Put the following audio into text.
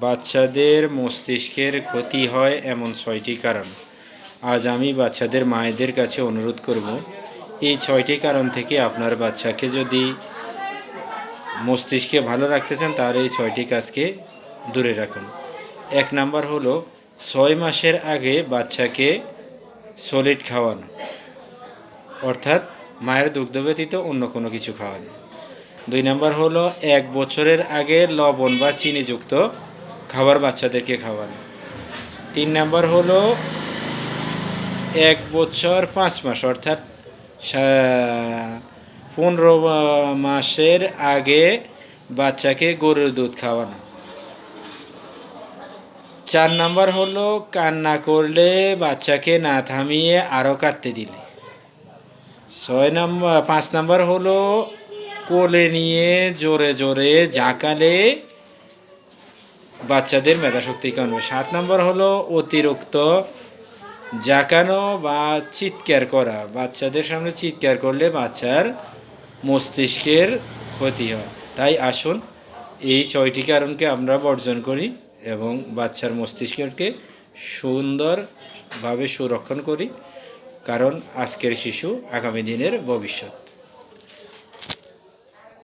বাচ্চাদের মস্তিষ্কের ক্ষতি হয় এমন 6টি কারণ। আজ আমি বাচ্চাদের মায়েদের কাছে অনুরোধ করব, এই 6টি কারণ থেকে আপনার বাচ্চাকে যদি মস্তিষ্কে ভালো রাখতে চান তার এই 6টি কাজকে দূরে রাখুন। 1 নাম্বার হলো 6 মাসের আগে বাচ্চাকে সলিড খাওয়ানো, অর্থাৎ মায়ের দুগ্ধ ব্যতীত অন্য কোনো কিছু খাওয়ানো। 2 নাম্বার হলো 1 বছরের আগে লবণ বা চিনিযুক্ত খাবার বাচ্চাদেরকে খাওয়ানো। 3 নাম্বার হলো 1 বছর 5 মাস অর্থাৎ 15 মাসের আগে বাচ্চাকে গরুর দুধ খাওয়ানো। 4 নাম্বার হলো কান্না করলে বাচ্চাকে না থামিয়ে আরও কাঁদতে দিলে। 5 নাম্বার হলো কোলে নিয়ে জোরে জোরে ঝাঁকালে বাচ্চাদের মেধাশক্তি কমবে। 7 নাম্বার হলো অতিরিক্ত ঝাঁকানো বা চিৎকার করা, বাচ্চাদের সামনে চিৎকার করলে বাচ্চার মস্তিষ্কের ক্ষতি হয়। তাই আসুন এই 6টি কারণকে আমরা বর্জন করি এবং বাচ্চার মস্তিষ্ককে সুন্দরভাবে সুরক্ষণ করি, কারণ আজকের শিশু আগামী দিনের ভবিষ্যৎ।